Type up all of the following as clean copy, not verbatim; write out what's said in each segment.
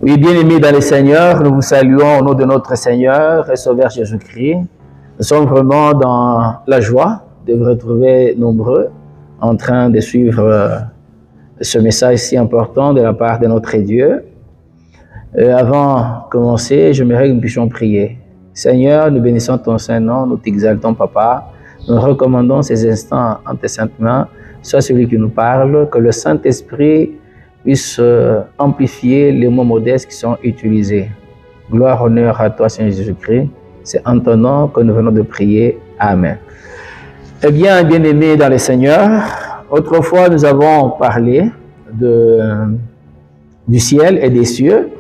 Oui, bien-aimés dans le Seigneur, nous vous saluons au nom de notre Seigneur et Sauveur Jésus-Christ. Nous sommes vraiment dans la joie de vous retrouver nombreux en train de suivre ce message si important de la part de notre Dieu. Avant de commencer, j'aimerais que nous puissions prier. Seigneur, nous bénissons ton Saint-Nom, nous t'exaltons, Papa. Nous recommandons ces instants en tes saintes mains. Sois celui qui nous parle, que le Saint-Esprit puisse amplifier les mots modestes qui sont utilisés. Gloire, honneur à toi, Seigneur Jésus-Christ. C'est en ton nom que nous venons de prier. Amen. Eh bien, bien-aimés dans le Seigneur, autrefois nous avons parlé du ciel et des cieux.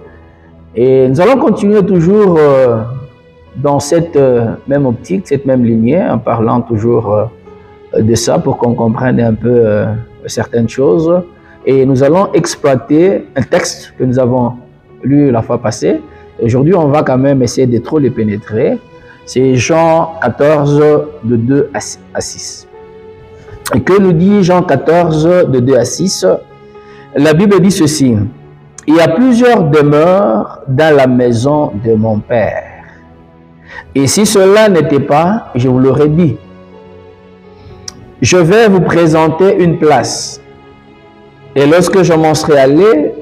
Et nous allons continuer toujours dans cette même optique, cette même lignée, en parlant toujours de ça pour qu'on comprenne un peu certaines choses. Et nous allons exploiter un texte que nous avons lu la fois passée. Aujourd'hui, on va quand même essayer de trop le pénétrer. C'est Jean 14, de 2 à 6. Et que nous dit Jean 14, de 2 à 6? La Bible dit ceci. Il y a plusieurs demeures dans la maison de mon Père. Et si cela n'était pas, je vous l'aurais dit. Je vais vous présenter une place. Et lorsque je m'en serai allé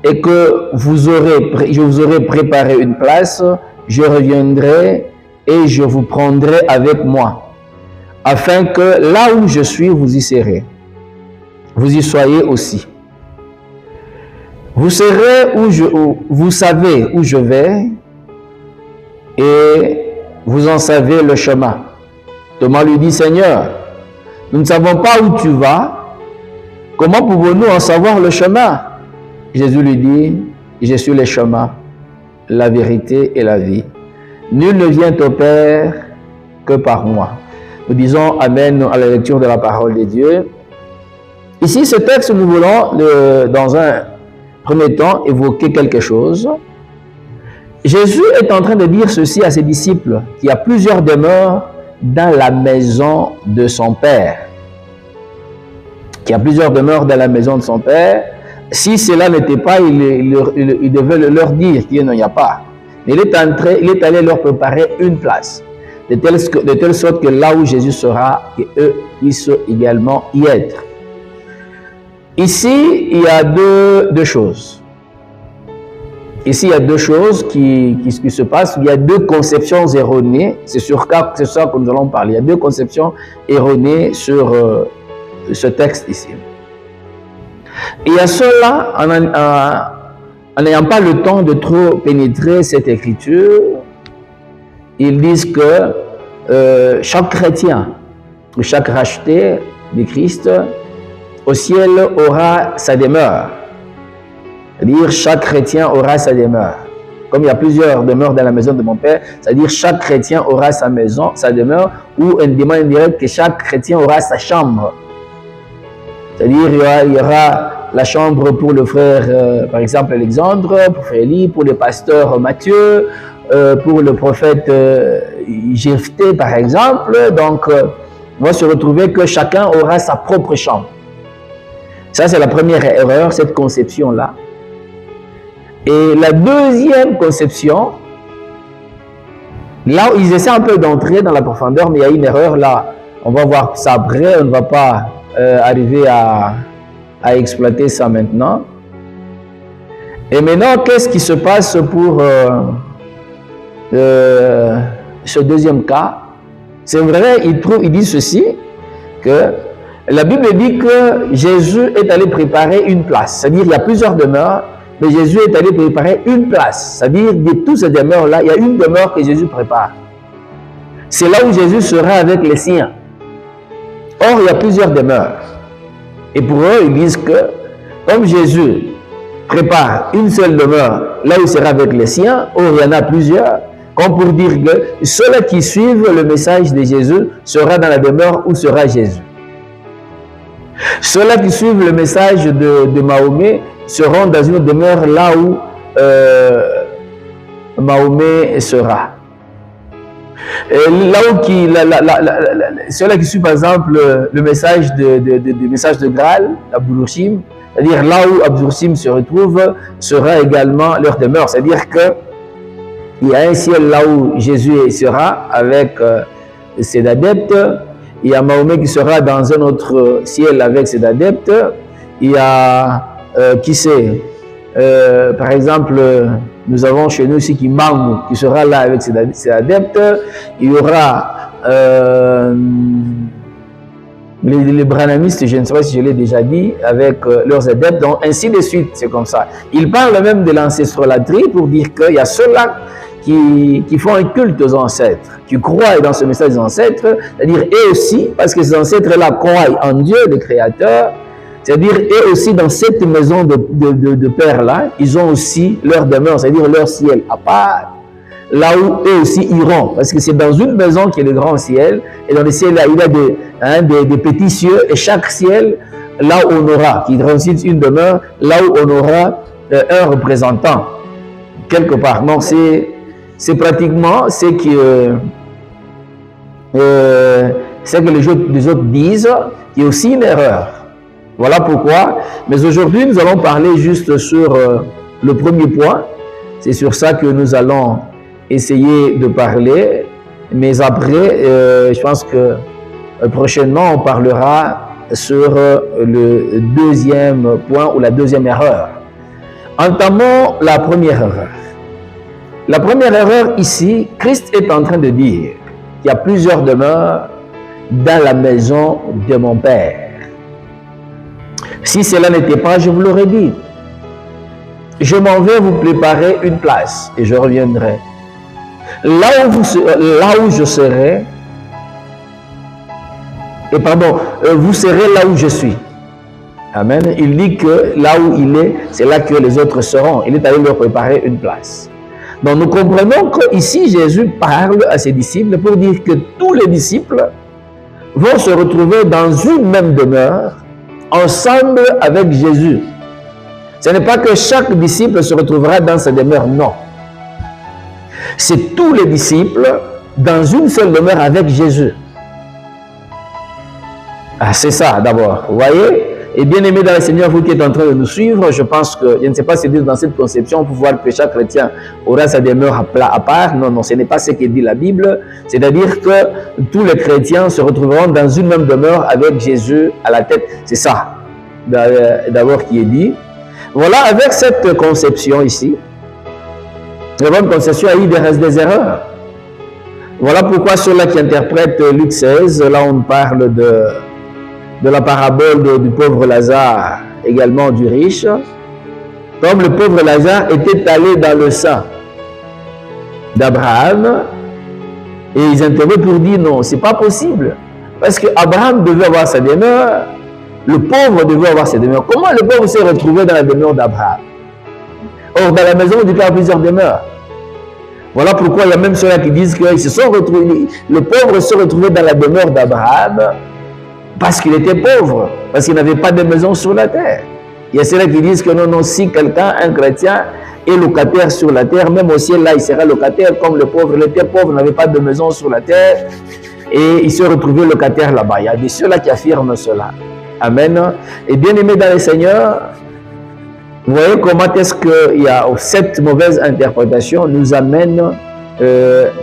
et que je vous aurai préparé une place, je reviendrai et je vous prendrai avec moi, afin que là où je suis, vous y serez. Vous y soyez aussi. Vous serez vous savez où je vais et vous en savez le chemin. Thomas lui dit, Seigneur, nous ne savons pas où tu vas. Comment pouvons-nous en savoir le chemin? Jésus lui dit, je suis le chemin, la vérité et la vie. Nul ne vient au Père que par moi. Nous disons Amen à la lecture de la parole de Dieu. Ici, ce texte, nous voulons, dans un premier temps, évoquer quelque chose. Jésus est en train de dire ceci à ses disciples, qu'il y a plusieurs demeures dans la maison de son Père. Qu'il y a plusieurs demeures dans la maison de son Père. Si cela n'était pas, il devait leur dire qu'il n'y en a pas. Mais il est allé leur préparer une place, de telle sorte que là où Jésus sera, qu'eux puissent également y être. Ici, il y a deux choses. Ici, il y a deux choses qui se passent. Il y a deux conceptions erronées. C'est ça que nous allons parler. Il y a deux conceptions erronées sur ce texte ici. Et à cela, en n'ayant pas le temps de trop pénétrer cette écriture, ils disent que chaque chrétien, chaque racheté de Christ, au ciel aura sa demeure. C'est-à-dire chaque chrétien aura sa demeure. Comme il y a plusieurs demeures dans la maison de mon Père, c'est-à-dire chaque chrétien aura sa maison, sa demeure, ou une demande indirecte que chaque chrétien aura sa chambre. C'est-à-dire il y aura la chambre pour le frère, par exemple, Alexandre, pour frère Élie, pour le pasteur Matthieu, pour le prophète Jephthé, par exemple. Donc, on va se retrouver que chacun aura sa propre chambre. Ça, c'est la première erreur, cette conception-là. Et la deuxième conception, là où ils essaient un peu d'entrer dans la profondeur, mais il y a une erreur là. On va voir ça après, on ne va pas arriver à exploiter ça maintenant. Et maintenant, qu'est-ce qui se passe pour ce deuxième cas? C'est vrai, il dit ceci, que la Bible dit que Jésus est allé préparer une place. C'est-à-dire qu'il y a plusieurs demeures, mais Jésus est allé préparer une place. C'est-à-dire de toutes ces demeures-là, il y a une demeure que Jésus prépare. C'est là où Jésus sera avec les siens. Or, il y a plusieurs demeures. Et pour eux, ils disent que, comme Jésus prépare une seule demeure, là où il sera avec les siens, or il y en a plusieurs, comme pour dire que ceux-là qui suivent le message de Jésus sera dans la demeure où sera Jésus. Ceux-là qui suivent le message de Mahomet seront dans une demeure là où Mahomet sera. Ceux-là qui suivent par exemple le message de Graal, la Boulouchim, C'est-à-dire là où Absursim se retrouve sera également leur demeure. C'est-à-dire que il y a un ciel là où Jésus sera avec ses adeptes. Il y a Mahomet qui sera dans un autre ciel avec ses adeptes. Il y a, qui sait, par exemple, nous avons chez nous ici Kimbangu qui sera là avec ses adeptes. Il y aura les branamistes, je ne sais pas si je l'ai déjà dit, avec leurs adeptes, donc ainsi de suite, c'est comme ça. Il parle même de l'ancestrolâtrie pour dire qu'il y a ceux-là qui font un culte aux ancêtres, qui croient dans ce message des ancêtres, c'est-à-dire eux aussi, parce que ces ancêtres-là croient en Dieu, le Créateur, c'est-à-dire eux aussi dans cette maison de Père-là, ils ont aussi leur demeure, c'est-à-dire leur ciel à part, là où eux aussi iront, parce que c'est dans une maison qui est le grand ciel, et dans le ciel là, il y a des petits cieux, et chaque ciel, là où on aura, qui transite une demeure, là où on aura un représentant, quelque part. Donc c'est pratiquement ce que les autres disent, qui est aussi une erreur. Voilà pourquoi. Mais aujourd'hui, nous allons parler juste sur le premier point. C'est sur ça que nous allons essayer de parler. Mais après, je pense que prochainement, on parlera sur le deuxième point ou la deuxième erreur. Entamons la première erreur. La première erreur ici, Christ est en train de dire qu'il y a plusieurs demeures dans la maison de mon Père. Si cela n'était pas, je vous l'aurais dit. Je m'en vais vous préparer une place et je reviendrai. Là où je serai, vous serez là où je suis. Amen. Il dit que là où il est, c'est là que les autres seront. Il est allé leur préparer une place. Donc nous comprenons qu'ici Jésus parle à ses disciples pour dire que tous les disciples vont se retrouver dans une même demeure, ensemble avec Jésus. Ce n'est pas que chaque disciple se retrouvera dans sa demeure, non. C'est tous les disciples dans une seule demeure avec Jésus. Ah, c'est ça d'abord, vous voyez? Et bien aimé dans le Seigneur, vous qui êtes en train de nous suivre, je pense que, je ne sais pas si dans cette conception, pour voir que chaque chrétien aura sa demeure à part. Non, non, ce n'est pas ce que dit la Bible. C'est-à-dire que tous les chrétiens se retrouveront dans une même demeure avec Jésus à la tête. C'est ça, d'abord, qui est dit. Voilà, avec cette conception ici, la bonne conception a eu des erreurs. Voilà pourquoi ceux-là qui interprètent Luc 16, là on parle de la parabole du pauvre Lazare, également du riche. Comme le pauvre Lazare était allé dans le sein d'Abraham, et ils interrogent pour dire non, c'est pas possible. Parce qu'Abraham devait avoir sa demeure, le pauvre devait avoir sa demeure. Comment le pauvre s'est retrouvé dans la demeure d'Abraham? Or, dans la maison, il y a plusieurs demeures. Voilà pourquoi il y a même ceux-là qui disent qu'ils se sont retrouvés, le pauvre s'est retrouvé dans la demeure d'Abraham, parce qu'il était pauvre, parce qu'il n'avait pas de maison sur la terre. Il y a ceux-là qui disent que non, non, si quelqu'un, un chrétien, est locataire sur la terre, même au ciel, là, il sera locataire comme le pauvre. Il était pauvre, n'avait pas de maison sur la terre, et il s'est retrouvé locataire là-bas. Il y a des ceux-là qui affirment cela. Amen. Et bien aimé dans le Seigneur, vous voyez comment est-ce que cette mauvaise interprétation nous amène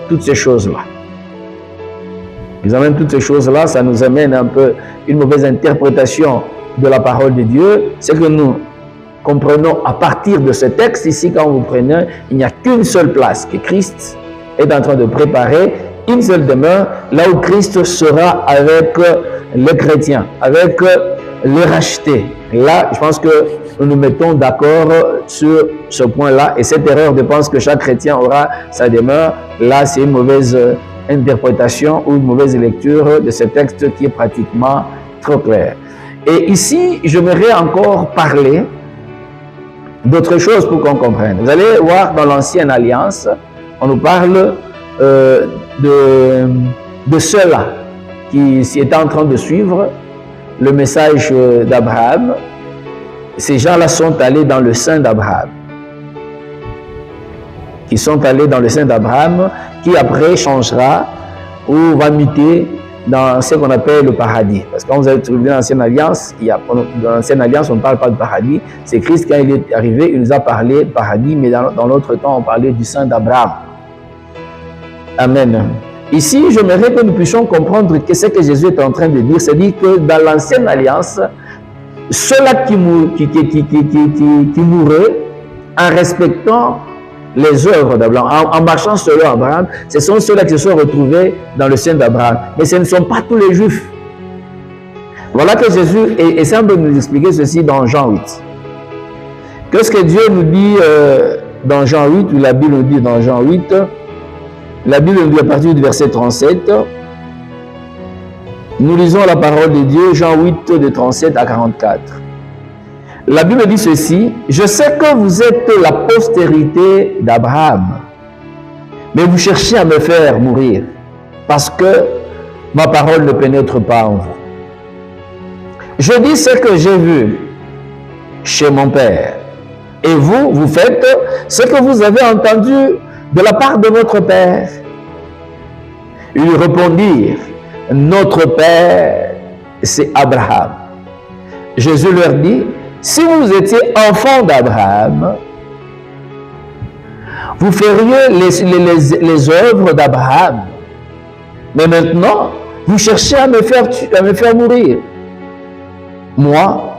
toutes ces choses-là. Nous amène toutes ces choses-là, ça nous amène un peu une mauvaise interprétation de la parole de Dieu. C'est que nous comprenons à partir de ce texte ici, quand vous prenez, il n'y a qu'une seule place que Christ est en train de préparer, une seule demeure, là où Christ sera avec les chrétiens, avec les rachetés. Là, je pense que nous nous mettons d'accord sur ce point-là, et cette erreur de penser que chaque chrétien aura sa demeure, là c'est une mauvaise interprétation ou une mauvaise lecture de ce texte qui est pratiquement trop clair. Et ici, j'aimerais encore parler d'autre chose pour qu'on comprenne. Vous allez voir dans l'Ancienne Alliance, on nous parle de ceux-là qui étaient en train de suivre le message d'Abraham. Ces gens-là sont allés dans le sein d'Abraham. Qui sont allés dans le sein d'Abraham, qui après changera ou va muter dans ce qu'on appelle le paradis. Parce que quand vous avez trouvé l'Ancienne Alliance, dans l'Ancienne Alliance, on ne parle pas de paradis. C'est Christ, quand il est arrivé, il nous a parlé de paradis, mais dans l'autre temps, on parlait du sein d'Abraham. Amen. Ici, j'aimerais que nous puissions comprendre que ce que Jésus est en train de dire, c'est-à-dire que dans l'Ancienne Alliance, ceux-là qui mouraient en respectant les œuvres d'Abraham, en marchant selon Abraham, ce sont ceux-là qui se sont retrouvés dans le sein d'Abraham. Mais ce ne sont pas tous les Juifs. Voilà que Jésus essaie de nous expliquer ceci dans Jean 8. Qu'est-ce que Dieu nous dit dans Jean 8, ou la Bible nous dit dans Jean 8? La Bible nous dit à partir du verset 37. Nous lisons la parole de Dieu, Jean 8, de 37 à 44. La Bible dit ceci: je sais que vous êtes la postérité d'Abraham, mais vous cherchez à me faire mourir, parce que ma parole ne pénètre pas en vous. Je dis ce que j'ai vu chez mon Père, et vous, vous faites ce que vous avez entendu de la part de votre Père. Ils lui répondirent: notre Père, c'est Abraham. Jésus leur dit: si vous étiez enfants d'Abraham, vous feriez les œuvres d'Abraham. Mais maintenant, vous cherchez à me faire mourir. Moi,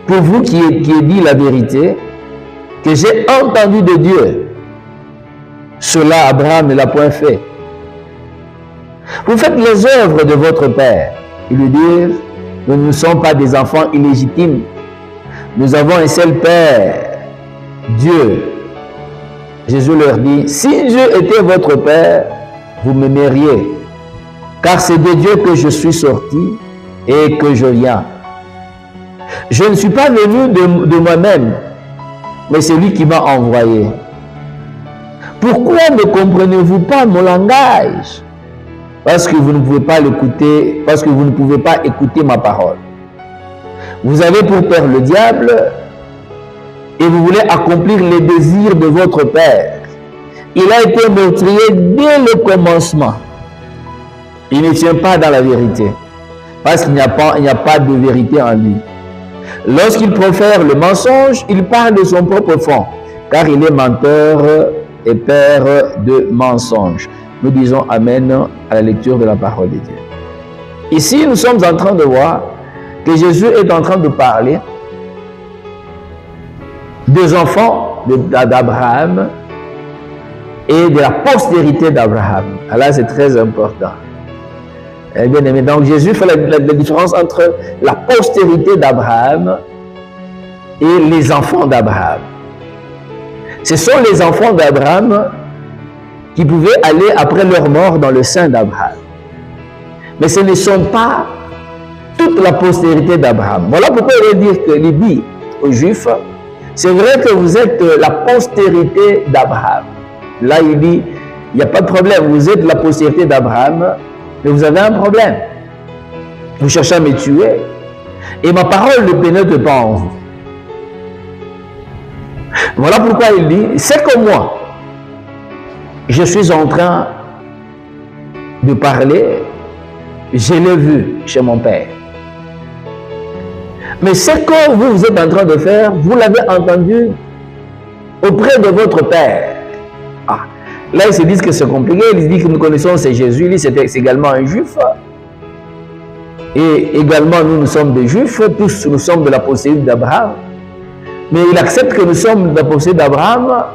pour vous qui ai dit la vérité, que j'ai entendu de Dieu, cela Abraham ne l'a point fait. Vous faites les œuvres de votre Père. Ils lui dirent: nous ne sommes pas des enfants illégitimes. Nous avons un seul Père, Dieu. Jésus leur dit: si Dieu était votre Père, vous m'aimeriez, car c'est de Dieu que je suis sorti et que je viens. Je ne suis pas venu de moi-même, mais c'est lui qui m'a envoyé. Pourquoi ne comprenez-vous pas mon langage? Parce que vous ne pouvez pas l'écouter, parce que vous ne pouvez pas écouter ma parole. Vous avez pour père le diable et vous voulez accomplir les désirs de votre père. Il a été meurtrier dès le commencement. Il ne tient pas dans la vérité, parce qu'il n'y a pas de vérité en lui. Lorsqu'il profère le mensonge, il parle de son propre fond, car il est menteur et père de mensonges. Nous disons Amen à la lecture de la parole de Dieu. Ici, nous sommes en train de voir que Jésus est en train de parler des enfants d'Abraham et de la postérité d'Abraham. Là, c'est très important. Bien aimé, donc Jésus fait la différence entre la postérité d'Abraham et les enfants d'Abraham. Ce sont les enfants d'Abraham qui pouvaient aller après leur mort dans le sein d'Abraham. Mais ce ne sont pas toute la postérité d'Abraham. Voilà pourquoi il dit aux Juifs: c'est vrai que vous êtes la postérité d'Abraham. Là, il dit: il n'y a pas de problème, vous êtes la postérité d'Abraham, mais vous avez un problème. Vous cherchez à me tuer, et ma parole ne pénètre pas en vous. Voilà pourquoi il dit: c'est comme moi, je suis en train de parler, je l'ai vu chez mon Père. Mais ce que vous êtes en train de faire, vous l'avez entendu auprès de votre Père. Ah, là, ils se disent que c'est compliqué. Ils disent que nous connaissons c'est Jésus. Lui, c'est également un Juif. Et également, nous sommes des Juifs. Tous, nous sommes de la postérité d'Abraham. Mais il accepte que nous sommes de la postérité d'Abraham.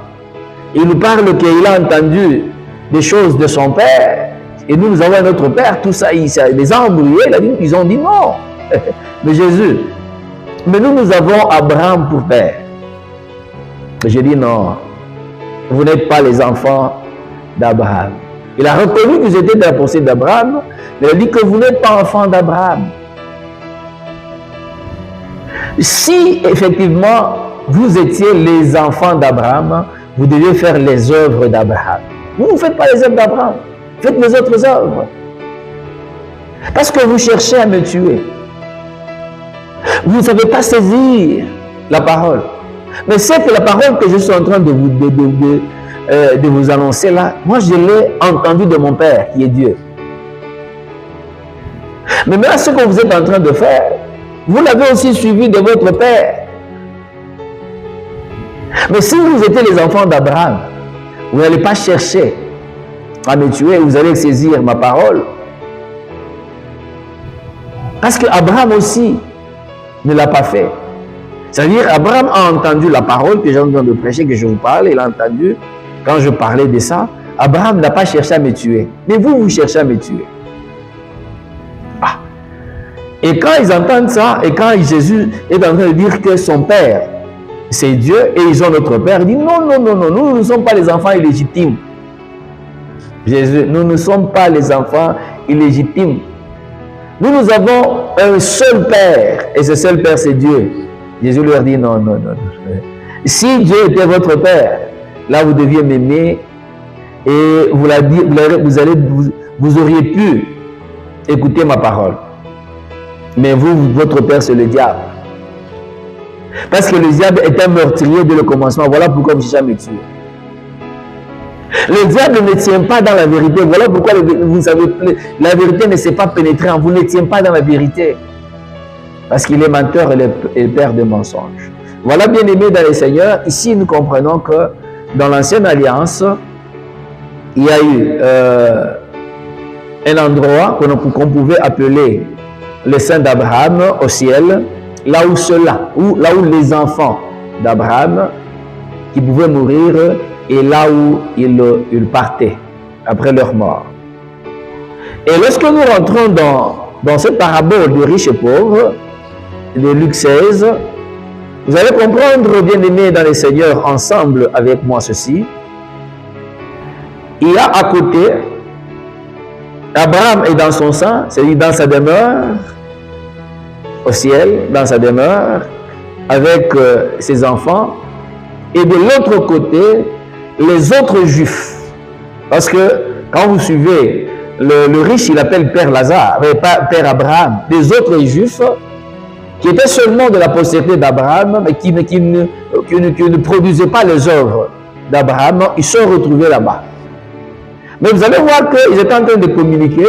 Il nous parle qu'il a entendu des choses de son Père. Et nous avons notre Père. Tout ça, il les a embrouillés. Ils ont dit non. Mais Jésus. Mais nous avons Abraham pour père. J'ai dit non, vous n'êtes pas les enfants d'Abraham. Il a reconnu que vous étiez de la postérité d'Abraham, mais il a dit que vous n'êtes pas enfants d'Abraham. Si effectivement vous étiez les enfants d'Abraham, vous deviez faire les œuvres d'Abraham. Vous ne faites pas les œuvres d'Abraham, faites les autres œuvres. Parce que vous cherchez à me tuer. Vous ne savez pas saisir la parole. Mais c'est que la parole que je suis en train de vous annoncer là, moi je l'ai entendue de mon Père qui est Dieu. Mais maintenant, ce que vous êtes en train de faire, vous l'avez aussi suivi de votre père. Mais si vous étiez les enfants d'Abraham, vous n'allez pas chercher à me tuer, vous allez saisir ma parole. Parce qu'Abraham aussi ne l'a pas fait. C'est-à-dire, Abraham a entendu la parole que j'ai en train de prêcher, que je vous parle, il a entendu quand je parlais de ça. Abraham n'a pas cherché à me tuer. Mais vous, vous cherchez à me tuer. Ah. Et quand ils entendent ça, et quand Jésus est en train de dire que son père, c'est Dieu, et ils ont notre père, il dit non, non, non, non, nous ne sommes pas les enfants illégitimes. Jésus, nous ne sommes pas les enfants illégitimes. Nous avons un seul père, et ce seul père, c'est Dieu. Jésus leur dit non, non, non, non. Si Dieu était votre père, là vous deviez m'aimer, et vous auriez pu écouter ma parole. Mais vous, votre père, c'est le diable. Parce que le diable est un meurtrier dès le commencement. Voilà pourquoi vous cherchez à me tuer. Le diable ne tient pas dans la vérité. Voilà pourquoi vous savez, la vérité ne s'est pas pénétrée en vous, ne tient pas dans la vérité. Parce qu'il est menteur et le père de mensonges. Voilà, bien aimé dans le Seigneur, ici nous comprenons que dans l'ancienne alliance, il y a eu un endroit qu'on pouvait appeler le sein d'Abraham au ciel, là où les enfants d'Abraham qui pouvaient mourir et là où ils partaient après leur mort. Et lorsque nous rentrons dans cette parabole de riches et pauvres, de Luc 16, vous allez comprendre, bien-aimés dans le Seigneur, ensemble avec moi ceci. Il y a à côté, Abraham est dans son sein, c'est-à-dire dans sa demeure, au ciel, dans sa demeure, avec ses enfants, et de l'autre côté, les autres juifs. Parce que quand vous suivez, le riche, il appelle Père Lazare, Père Abraham, des autres juifs, qui étaient seulement de la postérité d'Abraham, mais qui ne produisaient pas les œuvres d'Abraham, ils sont retrouvés là-bas. Mais vous allez voir qu'ils étaient en train de communiquer,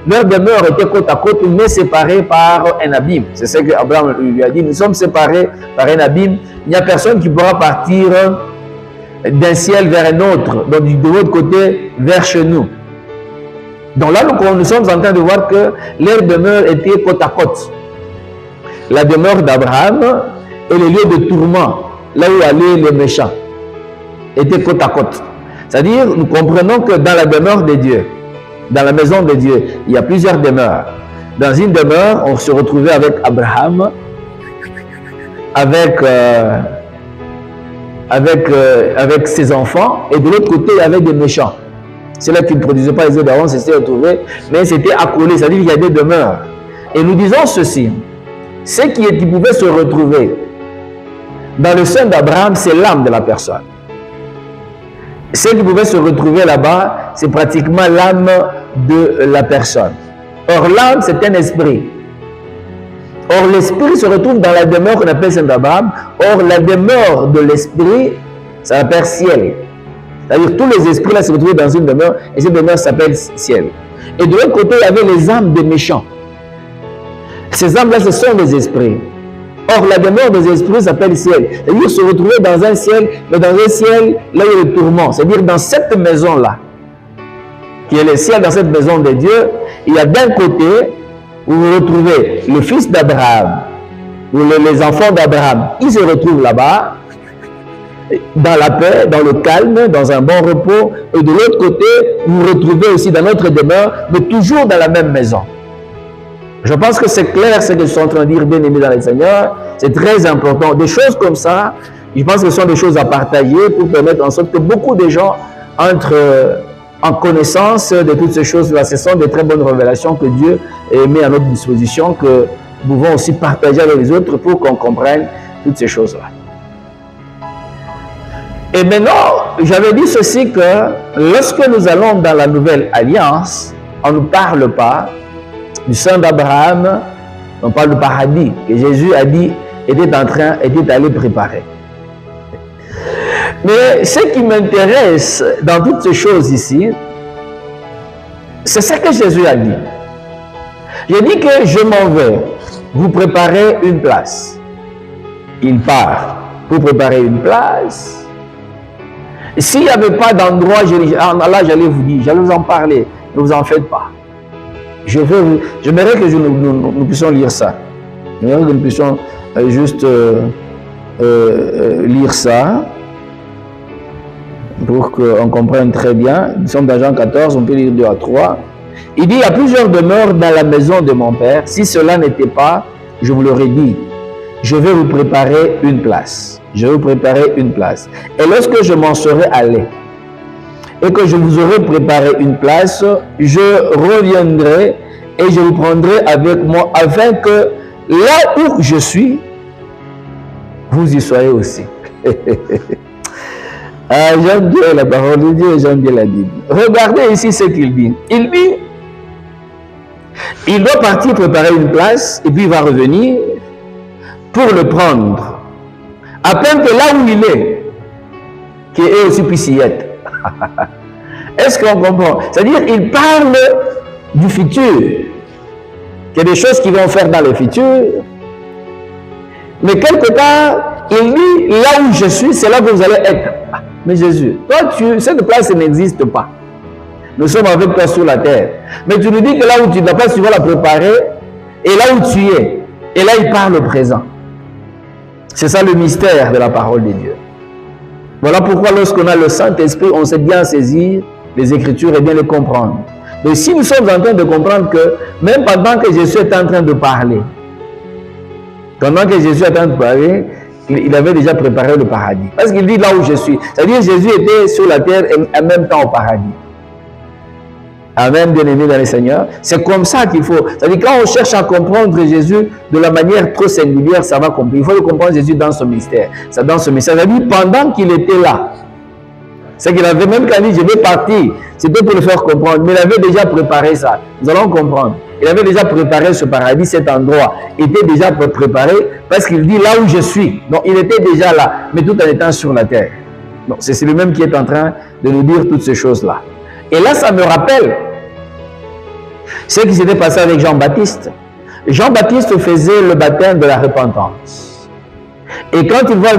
leur demeure était côte à côte, mais séparés par un abîme. C'est ce qu'Abraham lui a dit, nous sommes séparés par un abîme, il n'y a personne qui pourra partir d'un ciel vers un autre, donc de l'autre côté vers chez nous. Donc là, nous sommes en train de voir que leur demeure était côte à côte. La demeure d'Abraham et le lieu de tourment, là où allaient les méchants, étaient côte à côte. C'est-à-dire, nous comprenons que dans la demeure de Dieu, dans la maison de Dieu, il y a plusieurs demeures. Dans une demeure, on se retrouvait avec Abraham, avec ses enfants, et de l'autre côté, il y avait des méchants. C'est là qu'ils ne produisaient pas les œufs d'avant, c'était retrouvé, mais c'était accolé, c'est-à-dire qu'il y a des demeures. Et nous disons ceci, ce qui pouvait se retrouver dans le sein d'Abraham, c'est l'âme de la personne. Ce qui pouvait se retrouver là-bas, c'est pratiquement l'âme de la personne. Or, l'âme, c'est un esprit. Or, l'esprit se retrouve dans la demeure qu'on appelle Saint Abraham. Or, la demeure de l'esprit, ça s'appelle ciel. C'est-à-dire tous les esprits là se retrouvent dans une demeure, et cette demeure s'appelle ciel. Et de l'autre côté, il y avait les âmes des méchants. Ces âmes-là, ce sont des esprits. Or, la demeure des esprits s'appelle ciel. C'est-à-dire se retrouver dans un ciel, mais dans un ciel, là où il y a le tourment. C'est-à-dire dans cette maison-là, qui est le ciel, dans cette maison de Dieu, il y a d'un côté, où vous retrouvez le fils d'Abraham, ou les enfants d'Abraham, ils se retrouvent là-bas, dans la paix, dans le calme, dans un bon repos. Et de l'autre côté, vous vous retrouvez aussi dans notre demeure, mais toujours dans la même maison. Je pense que c'est clair ce que je suis en train de dire, bien aimé dans le Seigneur. C'est très important. Des choses comme ça, je pense que ce sont des choses à partager pour permettre en sorte que beaucoup de gens entrent en connaissance de toutes ces choses-là. Ce sont de très bonnes révélations que Dieu met à notre disposition, que nous pouvons aussi partager avec les autres pour qu'on comprenne toutes ces choses-là. Et maintenant, j'avais dit ceci que lorsque nous allons dans la nouvelle alliance, on ne parle pas du sang d'Abraham, on parle du paradis que Jésus a dit était allé préparer. Mais ce qui m'intéresse dans toutes ces choses ici, c'est ce que Jésus a dit. J'ai dit que je m'en vais vous préparer une place. Il part pour préparer une place. S'il n'y avait pas d'endroit, là j'allais vous dire, j'allais vous en parler. Ne vous en faites pas. J'aimerais que nous puissions lire ça. J'aimerais que nous puissions juste lire ça pour qu'on comprenne très bien. Nous sommes dans Jean 14, on peut lire 2 à 3. Il dit, il y a plusieurs demeures dans la maison de mon Père. Si cela n'était pas, je vous l'aurais dit. Je vais vous préparer une place. Je vais vous préparer une place. Et lorsque je m'en serai allé et que je vous aurai préparé une place, je reviendrai et je vous prendrai avec moi afin que là où je suis, vous y soyez aussi. J'aime bien la parole de Dieu et j'aime bien la Bible. Regardez ici ce qu'il dit. Il dit, il doit partir préparer une place et puis il va revenir pour le prendre. Afin que là où il est, qu'il aussi puisse y être. Est-ce qu'on comprend? C'est-à-dire il parle du futur. Il y a des choses qu'ils vont faire dans le futur. Mais quelque part, il dit, là où je suis, c'est là que vous allez être. Mais Jésus, toi, cette place n'existe pas. Nous sommes avec toi sur la terre. Mais tu nous dis que là où tu n'as pas, tu vas la préparer. Et là où tu es. Et là, il parle au présent. C'est ça le mystère de la parole de Dieu. Voilà pourquoi lorsqu'on a le Saint-Esprit, on sait bien saisir les Écritures et bien les comprendre. Mais si nous sommes en train de comprendre que même pendant que Jésus est en train de parler, il avait déjà préparé le paradis. Parce qu'il dit là où je suis. C'est-à-dire Jésus était sur la terre et en même temps au paradis. Amen, bien-aimés dans le Seigneur. C'est comme ça qu'il faut. C'est-à-dire quand on cherche à comprendre Jésus de la manière trop singulière, ça va comprendre. Il faut comprendre Jésus dans son mystère. Ça, dans ce mystère. C'est-à-dire pendant qu'il était là, c'est qu'il avait même quand il dit je vais partir, c'était pour le faire comprendre. Mais il avait déjà préparé ça. Nous allons comprendre. Il avait déjà préparé ce paradis, cet endroit était déjà préparé parce qu'il dit là où je suis. Donc il était déjà là, mais tout en étant sur la terre. Donc c'est lui-même qui est en train de nous dire toutes ces choses-là. Et là, ça me rappelle ce qui s'était passé avec Jean-Baptiste. Jean-Baptiste faisait le baptême de la repentance. Et quand il voit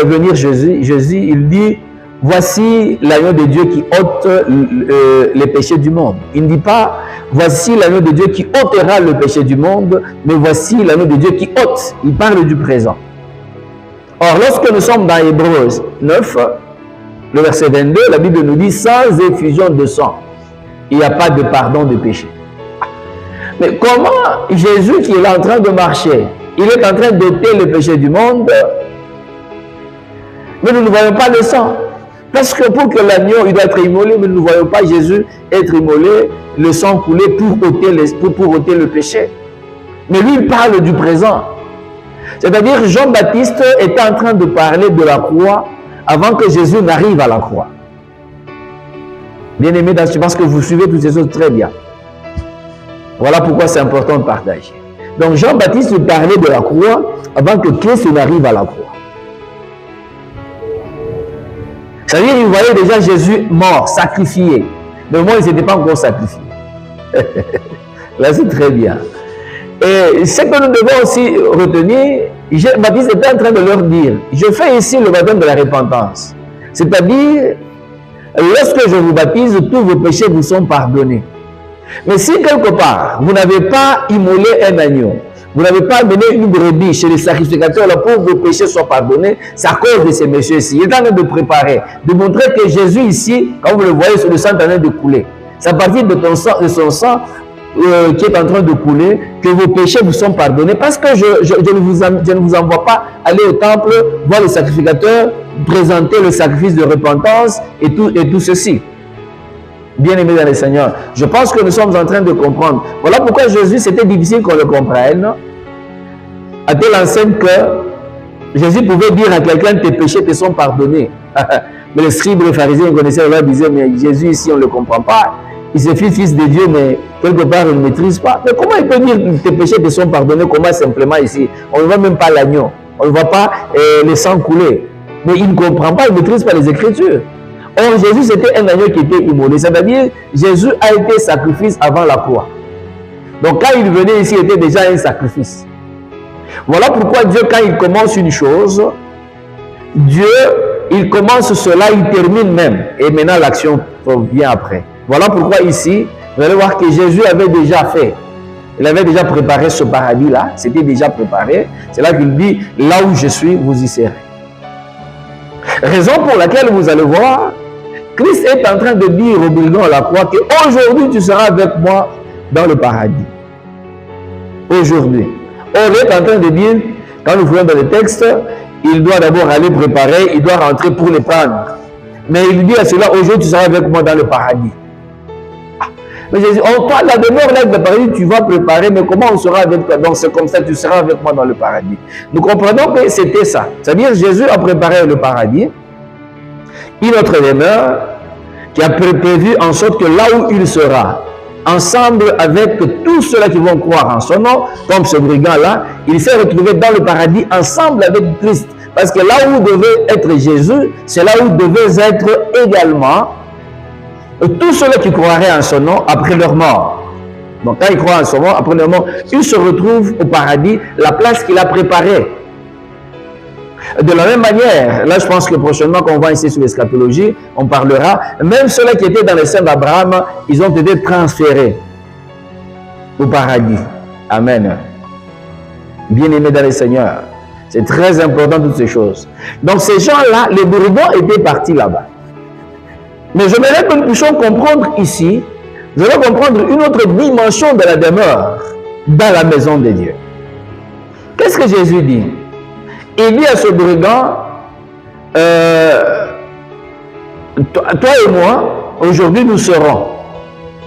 venir Jésus, il dit, voici l'agneau de Dieu qui ôte les péchés du monde. Il ne dit pas, voici l'agneau de Dieu qui ôtera le péché du monde, mais voici l'agneau de Dieu qui ôte. Il parle du présent. Or, lorsque nous sommes dans Hébreux 9, le verset 22, la Bible nous dit, sans effusion de sang, il n'y a pas de pardon de péché. Mais comment Jésus qui est en train de marcher, il est en train d'ôter le péché du monde, mais nous ne voyons pas le sang. Parce que pour que l'agneau, il doit être immolé, mais nous ne voyons pas Jésus être immolé, le sang coulé pour ôter le péché. Mais lui, il parle du présent. C'est-à-dire, Jean-Baptiste était en train de parler de la croix avant que Jésus n'arrive à la croix. Bien-aimés, je pense que vous suivez toutes ces choses très bien. Voilà pourquoi c'est important de partager. Donc Jean-Baptiste parlait de la croix avant que Christ n'arrive à la croix. C'est-à-dire qu'il voyait déjà Jésus mort, sacrifié. Mais moi, il n'était pas encore sacrifié. Là, c'est très bien. Et ce que nous devons aussi retenir, Jean-Baptiste était en train de leur dire, je fais ici le baptême de la repentance. C'est-à-dire, lorsque je vous baptise, tous vos péchés vous sont pardonnés. Mais si quelque part, vous n'avez pas immolé un agneau, vous n'avez pas amené une brebis chez les sacrificateurs là, pour que vos péchés soient pardonnés, c'est à cause de ces messieurs-ci. Il est en train de préparer, de montrer que Jésus ici, quand vous le voyez, sur le sang est en train de couler. C'est à partir de son sang qui est en train de couler que vos péchés vous sont pardonnés. Parce que je ne vous envoie pas aller au temple, voir le sacrificateur, présenter le sacrifice de repentance et tout ceci. Bien-aimés dans le Seigneur, je pense que nous sommes en train de comprendre. Voilà pourquoi Jésus, c'était difficile qu'on le comprenne. À telle enseigne que Jésus pouvait dire à quelqu'un, tes péchés te sont pardonnés. Mais les scribes et les pharisiens connaissaient, ils disaient, mais Jésus ici, on ne le comprend pas. Il se fait fils de Dieu, mais quelque part, il ne maîtrise pas. Mais comment il peut dire que tes péchés te sont pardonnés? Comment simplement ici? On ne voit même pas l'agneau. On ne voit pas le sang couler. Mais il ne comprend pas, il ne maîtrise pas les Écritures. Or, Jésus, c'était un agneau qui était immolé. C'est-à-dire, Jésus a été sacrifice avant la croix. Donc quand il venait ici, il était déjà un sacrifice. Voilà pourquoi Dieu, quand il commence une chose, Dieu, il commence cela, il termine même. Et maintenant, l'action vient après. Voilà pourquoi ici, vous allez voir que Jésus avait déjà fait. Il avait déjà préparé ce paradis-là. C'était déjà préparé. C'est là qu'il dit, là où je suis, vous y serez. Raison pour laquelle vous allez voir, Christ est en train de dire au brigand à la croix qu'aujourd'hui, tu seras avec moi dans le paradis. Aujourd'hui. On est en train de dire, quand nous voyons dans le texte, il doit d'abord aller préparer, il doit rentrer pour les prendre. Mais il dit à cela, aujourd'hui tu seras avec moi dans le paradis. Mais Jésus, on parle la demeure là de paradis, tu vas préparer, mais comment on sera avec toi? Donc c'est comme ça, tu seras avec moi dans le paradis. Nous comprenons que c'était ça. C'est-à-dire Jésus a préparé le paradis, une autre demeure, qui a prévu en sorte que là où il sera, ensemble avec tous ceux-là qui vont croire en son nom, comme ce brigand-là, il s'est retrouvé dans le paradis ensemble avec Christ. Parce que là où devait être Jésus, c'est là où devaient être également tous ceux-là qui croiraient en son nom après leur mort. Donc quand ils croient en son nom, après leur mort, ils se retrouvent au paradis, la place qu'il a préparée. De la même manière, là je pense que prochainement quand on va ici sur l'eschatologie, on parlera, même ceux-là qui étaient dans les seins d'Abraham, ils ont été transférés au paradis. Amen. Bien-aimés dans le Seigneur. C'est très important toutes ces choses. Donc ces gens-là, les brigands étaient partis là-bas. Mais j'aimerais que nous puissions comprendre ici, nous allons comprendre une autre dimension de la demeure dans la maison de Dieu. Qu'est-ce que Jésus dit? Il dit à ce brigand, toi et moi, aujourd'hui nous serons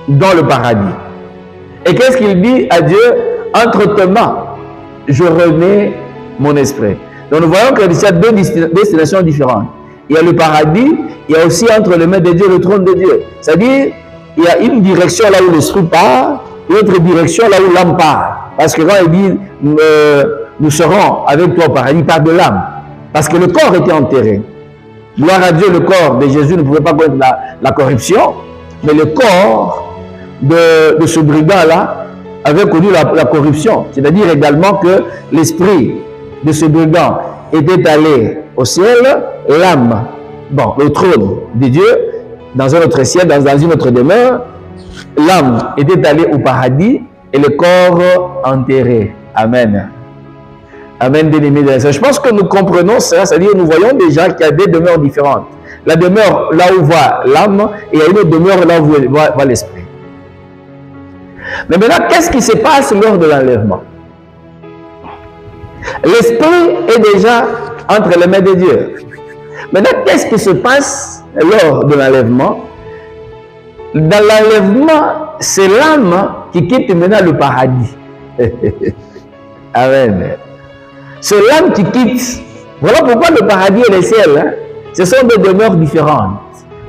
dans le paradis. Et qu'est-ce qu'il dit à Dieu? Entre tes mains, je remets mon esprit. Donc nous voyons qu'il y a deux destinations différentes. Il y a le paradis, il y a aussi entre les mains de Dieu le trône de Dieu. C'est-à-dire, il y a une direction là où l'esprit part, une autre direction là où l'âme part. Parce que quand il dit, nous serons avec toi au paradis, il parle de l'âme. Parce que le corps était enterré. Gloire à Dieu, le corps de Jésus ne pouvait pas connaître la corruption, mais le corps de ce brigand-là avait connu la corruption. C'est-à-dire également que l'esprit de ce brigand était allé au ciel, l'âme, bon, le trône de Dieu, dans un autre ciel, dans une autre demeure, l'âme était allée au paradis et le corps enterré. Amen. Amen, bien-aimés. Je pense que nous comprenons ça, c'est-à-dire nous voyons déjà qu'il y a des demeures différentes. La demeure là où va l'âme et il y a une autre demeure là où va l'esprit. Mais maintenant, qu'est-ce qui se passe lors de l'enlèvement? L'esprit est déjà entre les mains de Dieu. Maintenant, qu'est-ce qui se passe lors de l'enlèvement? Dans l'enlèvement, c'est l'âme qui quitte maintenant le paradis. Amen. C'est l'âme qui quitte. Voilà pourquoi le paradis et le ciel, hein, ce sont des demeures différentes.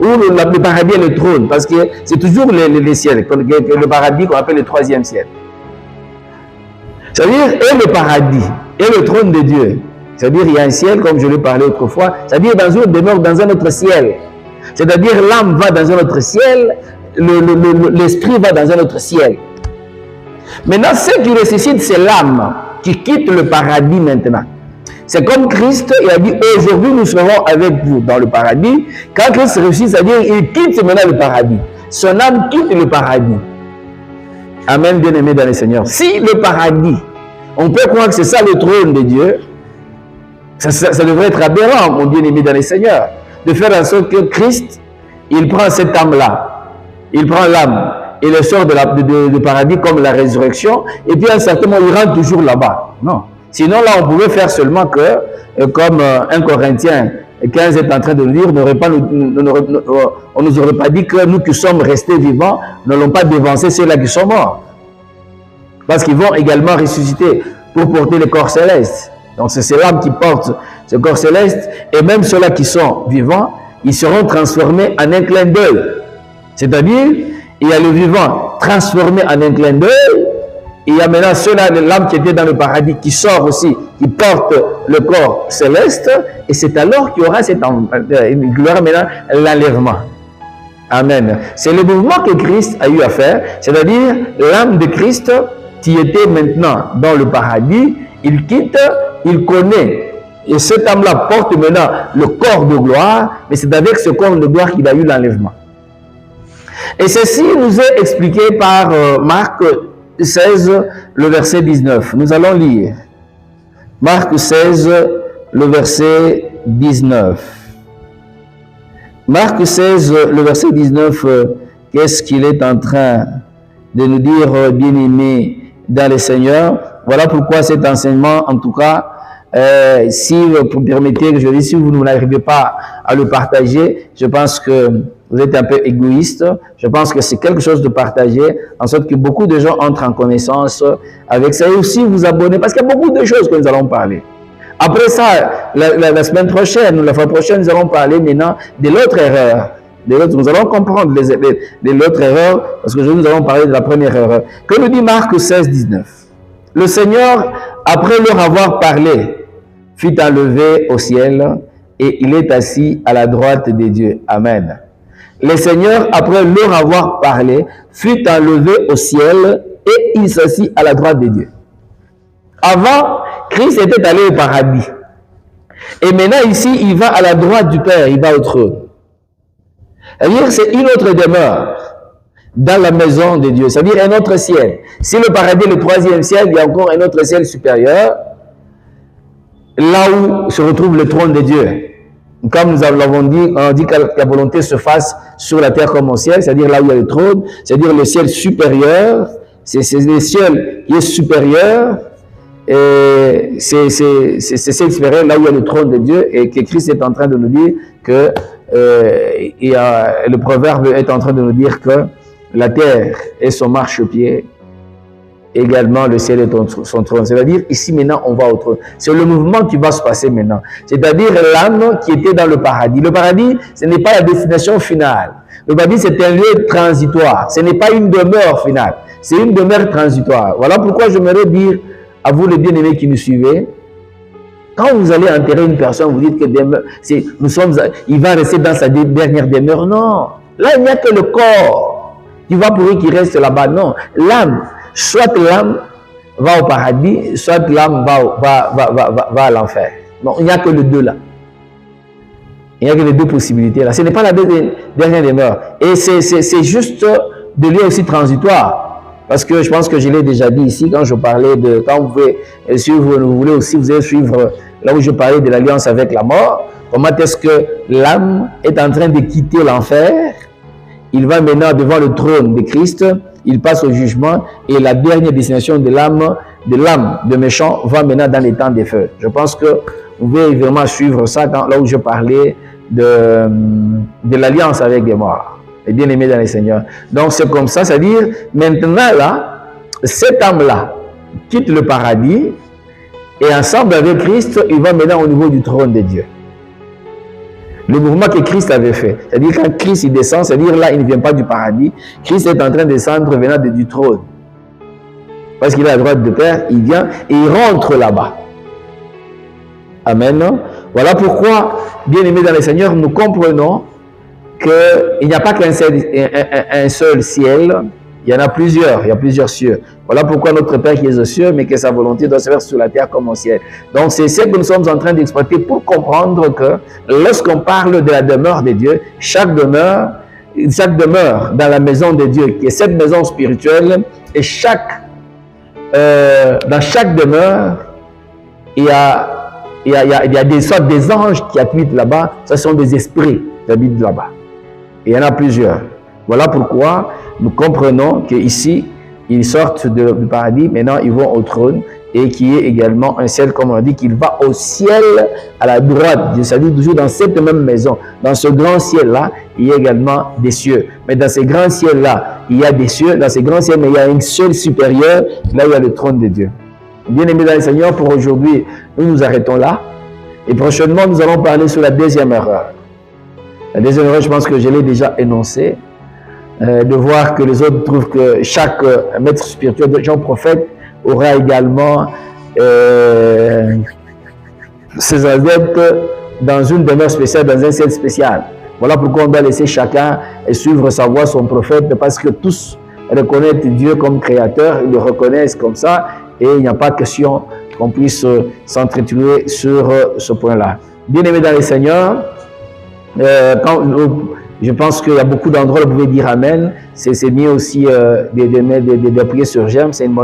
Ou le paradis et le trône, parce que c'est toujours les ciels, le paradis qu'on appelle le troisième ciel. C'est-à-dire, et le paradis, et le trône de Dieu. C'est-à-dire, il y a un ciel, comme je l'ai parlé autrefois, c'est-à-dire dans une demeure, dans un autre ciel. C'est-à-dire, l'âme va dans un autre ciel, l'esprit va dans un autre ciel. Maintenant, ce qui nécessite, c'est l'âme qui quitte le paradis maintenant. C'est comme Christ, il a dit, aujourd'hui nous serons avec vous dans le paradis. Quand Christ réussit, c'est-à-dire, il quitte maintenant le paradis. Son âme quitte le paradis. Amen, bien-aimé dans le Seigneur. Si le paradis, on peut croire que c'est ça le trône de Dieu, ça devrait être aberrant, mon bien-aimé dans le Seigneur, de faire en sorte que Christ, il prend cette âme-là, il prend l'âme, et le sort du paradis comme la résurrection, et puis à un certain moment, il rentre toujours là-bas. Non. Sinon, là, on pouvait faire seulement que, comme 1 Corinthiens 15 est en train de le dire, on ne nous aurait pas dit que nous qui sommes restés vivants n'allons pas dévancer ceux-là qui sont morts. Parce qu'ils vont également ressusciter pour porter le corps céleste. Donc c'est l'âme qui porte ce corps céleste, et même ceux-là qui sont vivants, ils seront transformés en un clin d'œil. C'est-à-dire, il y a le vivant transformé en un clin d'œil, il y a maintenant ceux-là, l'âme qui était dans le paradis, qui sort aussi, qui porte le corps céleste, et c'est alors qu'il y aura maintenant l'enlèvement. Amen. C'est le mouvement que Christ a eu à faire, c'est-à-dire l'âme de Christ tu étais maintenant dans le paradis, il quitte, il connaît. Et cette âme-là porte maintenant le corps de gloire, mais c'est avec ce corps de gloire qu'il a eu l'enlèvement. Et ceci nous est expliqué par Marc 16, le verset 19. Nous allons lire. Marc 16, le verset 19. Marc 16, le verset 19, qu'est-ce qu'il est en train de nous dire, bien-aimés dans le Seigneur? Voilà pourquoi cet enseignement, en tout cas, si vous permettez que je dise, si vous n'arrivez pas à le partager, je pense que vous êtes un peu égoïste. Je pense que c'est quelque chose de partagé, en sorte que beaucoup de gens entrent en connaissance avec ça. Et aussi vous abonner, parce qu'il y a beaucoup de choses que nous allons parler. Après ça, la semaine prochaine, ou la fois prochaine, nous allons parler maintenant de l'autre erreur. Nous allons comprendre l'autre erreur, parce que nous allons parler de la première erreur. Que nous dit Marc 16, 19? Le Seigneur, après leur avoir parlé, fut enlevé au ciel et il est assis à la droite de Dieu. Amen. Le Seigneur, après leur avoir parlé, fut enlevé au ciel et il s'assit à la droite de Dieu. Avant, Christ était allé au paradis. Et maintenant, ici, il va à la droite du Père, il va au trône. C'est-à-dire, c'est une autre demeure dans la maison de Dieu, c'est-à-dire un autre ciel. Si le paradis est le troisième ciel, il y a encore un autre ciel supérieur, là où se retrouve le trône de Dieu. Comme nous l'avons dit, on dit que la volonté se fasse sur la terre comme au ciel, c'est-à-dire là où il y a le trône, c'est-à-dire le ciel supérieur, c'est le ciel qui est supérieur, et c'est ciel supérieur là où il y a le trône de Dieu, et que Christ est en train de nous dire que, le proverbe est en train de nous dire que la terre est son marchepied, également le ciel est son trône. C'est-à-dire, ici maintenant, on va au trône. C'est le mouvement qui va se passer maintenant. C'est-à-dire l'âme qui était dans le paradis. Le paradis, ce n'est pas la destination finale. Le paradis, c'est un lieu transitoire. Ce n'est pas une demeure finale. C'est une demeure transitoire. Voilà pourquoi j'aimerais dire à vous, les bien-aimés qui nous suivez, quand vous allez enterrer une personne, vous dites que il va rester dans sa dernière demeure. Non. Là, il n'y a que le corps qui va pourrir, qui reste là-bas. Non. L'âme, soit l'âme va au paradis, soit l'âme va à l'enfer. Non, il n'y a que les deux là. Il n'y a que les deux possibilités là. Ce n'est pas la dernière demeure. Et c'est juste de lieu aussi transitoire. Parce que je pense que je l'ai déjà dit ici, quand je parlais de... Quand vous pouvez suivre, vous voulez aussi, vous allez suivre là où je parlais de l'alliance avec la mort. Comment est-ce que l'âme est en train de quitter l'enfer? Il va maintenant devant le trône de Christ, il passe au jugement et la dernière destination de l'âme de méchant va maintenant dans les temps des feux. Je pense que vous pouvez vraiment suivre ça là où je parlais de l'alliance avec les morts. Et bien aimé dans les Seigneurs. Donc c'est comme ça, c'est-à-dire maintenant là, cette âme-là quitte le paradis et ensemble avec Christ, il va maintenant au niveau du trône de Dieu. Le mouvement que Christ avait fait. C'est-à-dire quand Christ il descend, c'est-à-dire là, il ne vient pas du paradis. Christ est en train de descendre venant du trône. Parce qu'il est à la droite du Père, il vient et il rentre là-bas. Amen. Voilà pourquoi, bien aimés dans le Seigneur, nous comprenons qu'il n'y a pas qu'un seul ciel, il y en a plusieurs, il y a plusieurs cieux. Voilà pourquoi notre Père qui est aux cieux, mais que sa volonté doit se faire sur la terre comme au ciel. Donc c'est ce que nous sommes en train d'exploiter pour comprendre que lorsqu'on parle de la demeure de Dieu, chaque demeure dans la maison de Dieu, qui est cette maison spirituelle, et dans chaque demeure, il y a des sortes des anges qui habitent là-bas, ce sont des esprits qui habitent là-bas. Il y en a plusieurs. Voilà pourquoi nous comprenons qu'ici, ils sortent du paradis, maintenant ils vont au trône, et qui est également un ciel, comme on a dit, qu'il va au ciel à la droite, c'est-à-dire toujours dans cette même maison. Dans ce grand ciel-là, il y a également des cieux. Mais dans ces grands ciels-là, il y a des cieux, dans ces grands ciels, mais il y a un ciel supérieur, là il y a le trône de Dieu. Bien aimés dans le Seigneur, pour aujourd'hui, nous nous arrêtons là, et prochainement nous allons parler sur la deuxième erreur. La deuxième erreur, je pense que je l'ai déjà énoncée, de voir que les autres trouvent que chaque maître spirituel, Jean prophète, aura également ses adeptes dans une demeure spéciale, dans un ciel spécial. Voilà pourquoi on doit laisser chacun suivre sa voie, son prophète, parce que tous reconnaître Dieu comme créateur, ils le reconnaissent comme ça, et il n'y a pas question qu'on puisse s'entretuer sur ce point-là. Bien-aimés dans le Seigneur, je pense qu'il y a beaucoup d'endroits où vous pouvez dire Amen. C'est mieux aussi de prier sur j'aime, c'est une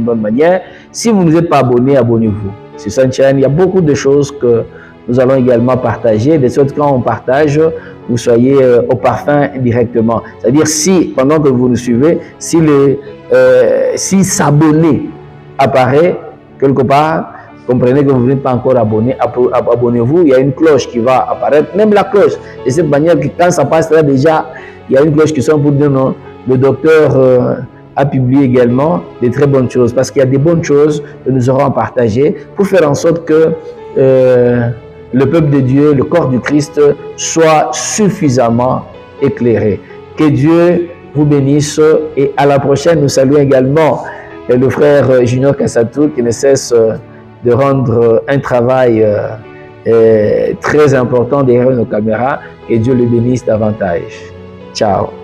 bonne manière. Si vous ne vous êtes pas abonné, abonnez-vous. Sur cette chaîne, il y a beaucoup de choses que nous allons également partager, de sorte que quand on partage, vous soyez au parfum directement. C'est-à-dire si, pendant que vous nous suivez, si s'abonner apparaît quelque part, comprenez que vous n'êtes pas encore abonné, abonnez-vous, il y a une cloche qui va apparaître, même la cloche, de cette manière que quand ça passe là déjà, il y a une cloche qui sonne pour dire non, le docteur a publié également des très bonnes choses, parce qu'il y a des bonnes choses que nous aurons à partager pour faire en sorte que le peuple de Dieu, le corps du Christ, soit suffisamment éclairé. Que Dieu vous bénisse et à la prochaine. Nous saluons également le frère Junior Kassatou qui ne cesse de rendre un travail très important derrière nos caméras. Que Dieu le bénisse davantage. Ciao.